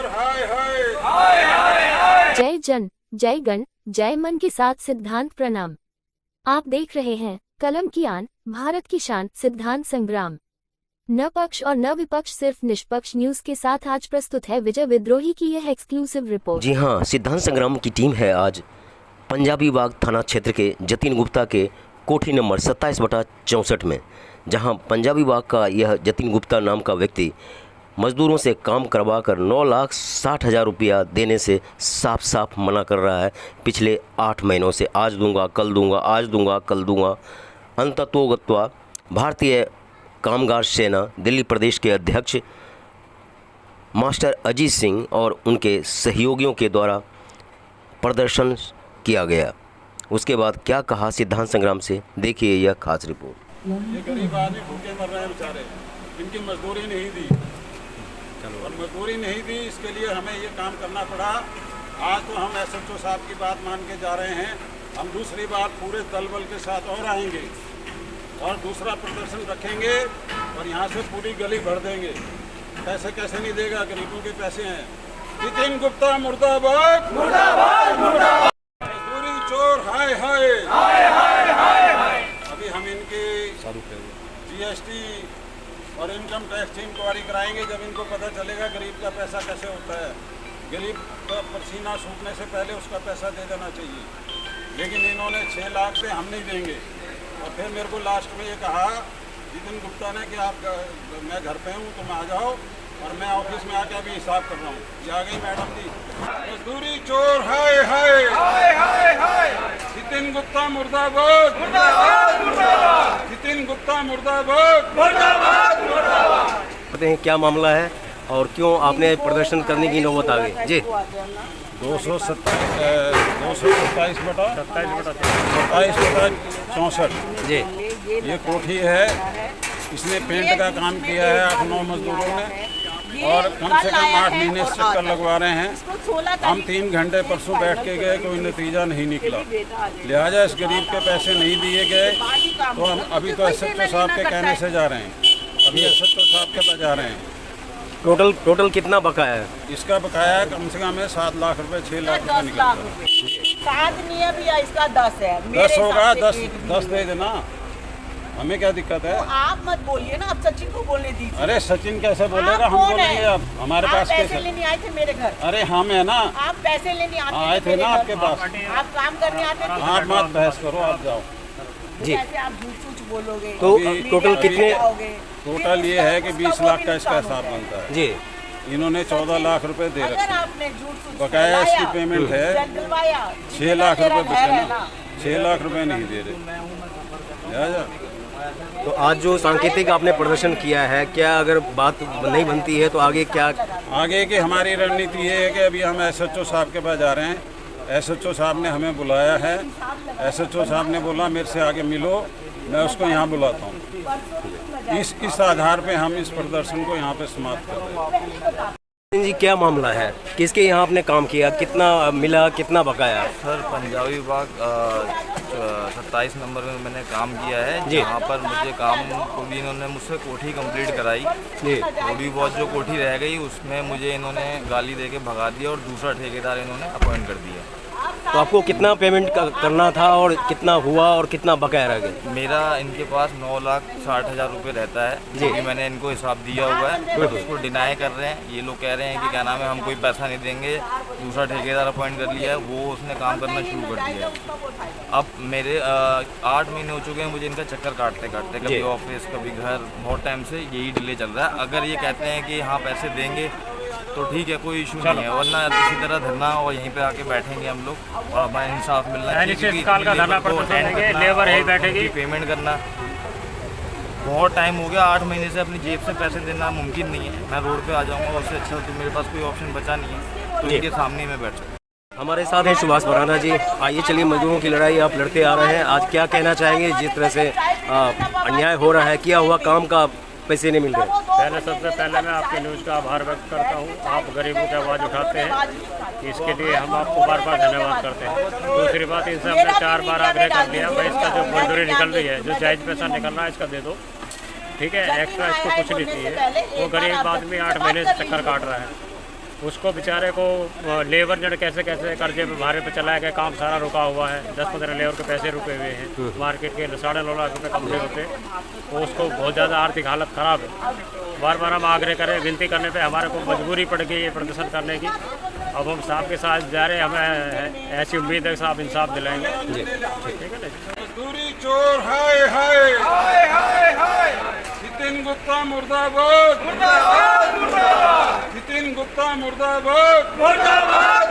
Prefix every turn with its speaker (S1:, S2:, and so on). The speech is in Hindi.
S1: चोर हाय हाय।
S2: जय जन, जय गण, जय मन के साथ सिद्धांत प्रणाम। आप देख रहे हैं कलम की आन, भारत की शान, सिद्धांत संग्राम। न पक्ष और न विपक्ष, सिर्फ निष्पक्ष न्यूज के साथ आज प्रस्तुत है विजय विद्रोही की यह एक्सक्लूसिव रिपोर्ट।
S3: जी हाँ, सिद्धांत संग्राम की टीम है आज पंजाबी बाग थाना क्षेत्र के जतिन गुप्ता के कोठी नंबर 27/64 में, जहां पंजाबी बाग का यह जतिन गुप्ता नाम का व्यक्ति मजदूरों से काम करवाकर 9,60,000 रुपया देने से साफ साफ मना कर रहा है पिछले 8 महीनों से। आज दूंगा, कल दूंगा, आज दूंगा, कल दूंगा। अंततोगत्वा भारतीय कामगार सेना दिल्ली प्रदेश के अध्यक्ष मास्टर अजीत सिंह और उनके सहयोगियों के द्वारा प्रदर्शन किया गया। उसके बाद क्या कहा सिद्धांत संग्राम से, देखिए यह खास रिपोर्ट।
S1: ये गरीब आदमी भूखे मर रहे हैं बेचारे, इनकी मजदूरी नहीं दी और मजदूरी नहीं दी, इसके लिए हमें ये काम करना पड़ा। आज तो हम SHO साहब की बात मान के जा रहे हैं, हम दूसरी बार पूरे दल बल के साथ और आएंगे और दूसरा प्रदर्शन रखेंगे और यहाँ से पूरी गली भर देंगे। पैसे कैसे नहीं देगा, गरीबों के पैसे हैं। जतिन गुप्ता मुर्दाबाद, मुर्दाबाद, मुर्दाबाद। मजदूरी चोर हाय हाय, हाय हाय हाय हाय। अभी हम इनकी GST और इनकम टैक्स की इंक्वायरी कराएंगे, जब इनको पता चलेगा गरीब का पैसा कैसे होता है। गरीब का पसीना सूखने से पहले उसका पैसा दे देना चाहिए, लेकिन इन्होंने 6 लाख से हम नहीं देंगे। और फिर मेरे को लास्ट में ये कहा जतिन गुप्ता ने कि आप मैं घर पे हूँ, तुम आ जाओ और मैं ऑफिस में आके अभी हिसाब कर रहा हूँ। ये आ गई मैडम जी। मजदूरी चोर हाय हाय, हाय हाय हाय। जतिन गुप्ता मुर्दाबाद, मुर्दाबाद, मुर्दाबाद। जतिन गुप्ता मुर्दाबाद, मुर्दाबाद, मुर्दाबाद।
S3: बताते हैं क्या मामला है और क्यों आपने प्रदर्शन करने की नौबत आ गई जी।
S1: 27/64
S3: जी,
S1: ये कोठी है, इसने पेंट का काम किया है 8-9 मजदूरों ने और कम से कम 8 महीने से चक्कर लगवा रहे हैं। हम 3 घंटे परसों बैठ के गए, कोई नतीजा नहीं निकला। लिहाजा इस गरीब के पैसे नहीं दिए गए, तो हम अभी तो SHO साहब के कहने से जा रहे हैं, अभी SHO साहब के पास जा रहे हैं।
S3: टोटल कितना बकाया है?
S1: इसका बकाया कम से कम है 7 लाख रुपए, 6 लाख रुपए निकल रहा है।
S4: 7 नहीं है भैया, इसका 10 है।
S1: 10 होगा, 10 दे देना, हमें क्या दिक्कत है।
S4: तो आप मत बोलिए ना, आप सचिन को बोलने दीजिए।
S1: अरे सचिन कैसे बोलेगा, हम बोलेंगे। अब हमारे पास
S4: पैसे लेने आए थे मेरे घर।
S1: अरे हम है ना,
S4: आप पैसे लेने
S1: आए थे ना आपके पास।
S4: आप काम करने आते थे।
S1: आप मत बहस करो, आप जाओ
S3: जी।
S4: कैसे आप झूठ बोलोगे?
S3: तो टोटल कितने?
S1: टोटल ये है कि 20 लाख का इसका हिसाब बनता है
S3: जी।
S1: इन्होंने 14 लाख रुपए दे
S4: अगर
S1: रखे।
S4: आपने झूठ
S1: बकाया इसकी पेमेंट है 6 लाख रुपए बचे ना, 6 लाख रुपए नहीं दे रहे।
S3: तो आज जो सांकेतिक आपने प्रदर्शन किया है, क्या अगर बात नहीं बनती है तो आगे क्या?
S1: आगे की हमारी रणनीति ये है कि अभी हम SHO साहब के पास जा रहे हैं। SHO साहब ने हमें बुलाया है, SHO साहब ने बोला मेरे से आगे मिलो, मैं उसको यहाँ बुलाता हूँ। इस आधार पे हम इस प्रदर्शन को यहाँ पे समाप्त कर रहे हैं।
S3: जी, क्या मामला है, किसके यहाँ आपने काम किया, कितना मिला, कितना बकाया?
S5: सर, पंजाबी बाग 27 नंबर में मैंने काम किया है, जहाँ पर मुझे काम को भी इन्होंने मुझसे कोठी कंप्लीट कराई जी। थोड़ी बहुत जो कोठी रह गई उसमें मुझे इन्होंने गाली दे के भगा दिया और दूसरा ठेकेदार इन्होंने अपॉइंट कर दिया।
S3: तो आपको कितना पेमेंट करना था और कितना हुआ और कितना बकाया रह गया?
S5: मेरा इनके पास 9,60,000 रुपये रहता है जी। मैंने इनको हिसाब दिया हुआ है, उसको डिनाई कर रहे हैं। ये लोग कह रहे हैं कि क्या नाम है, हम कोई पैसा नहीं देंगे, दूसरा ठेकेदार अपॉइंट कर लिया है, वो उसने काम करना शुरू कर दिया है। अब मेरे 8 महीने हो चुके हैं मुझे इनका चक्कर काटते काटते, कभी ऑफिस कभी घर, बहुत टाइम से यही डिले चल रहा है। अगर ये कहते हैं कि हाँ पैसे देंगे तो ठीक है, कोई इशू नहीं है, वरना इसी तरह धरना और यहीं पे आके बैठेंगे हम लोग और हमारा इंसाफ मिलना चाहिए। लेबर यही बैठेगी, पेमेंट करना बहुत टाइम हो गया, 8 महीने से अपनी जेब से पैसे देना मुमकिन नहीं है। मैं रोड पे आ जाऊंगा, उससे अच्छा तो मेरे पास कोई ऑप्शन बचा नहीं है, तो इनके सामने मैं बैठ सकूँ।
S3: हमारे साथ हैं सुभाष बराना जी। आइए चलिए, मजदूरों की लड़ाई आप लड़ते आ रहे हैं, आज क्या कहना चाहेंगे जिस तरह से अन्याय हो रहा है, किया हुआ काम का पैसे नहीं मिल रहे?
S6: सबसे पहले मैं आपके न्यूज़ का आभार व्यक्त करता हूँ। आप गरीबों की आवाज़ उठाते हैं, इसके लिए हम आपको बार बार धन्यवाद करते हैं। दूसरी बात, इनसे हमने 4 बार आग्रह कर लिया, भाई इसका जो मजदूरी निकल रही है, जो जायज़ पैसा निकल रहा है इसका दे दो, ठीक है, एक्स्ट्रा इसको कुछ नहीं चाहिए। वो गरीब आदमी 8 महीने से चक्कर काट रहा है, उसको बेचारे को लेबर जन कैसे कैसे कर्जे पे भारे पे चलाया गया, काम सारा रुका हुआ है। 10-15 लेबर के पैसे रुके हुए हैं, मार्केट के 9.5 लाख रुपये कम नहीं होते, तो उसको बहुत ज़्यादा आर्थिक हालत ख़राब है। बार बार हम आग्रह करें, विनती करने पे हमारे को मजबूरी पड़ गई है प्रदर्शन करने की। अब हम साहब के साथ जा रहे हैं, हमें ऐसी उम्मीद है कि साहब इंसाफ दिलाएंगे। ठीक है ना।
S1: मजदूरी चोर हाय हाय हाय हाय हाय। नितिन गुप्ता मुर्दाबाद मुर्दाबाद मुर्दाबाद। नितिन गुप्ता मुर्दाबाद मुर्दाबाद।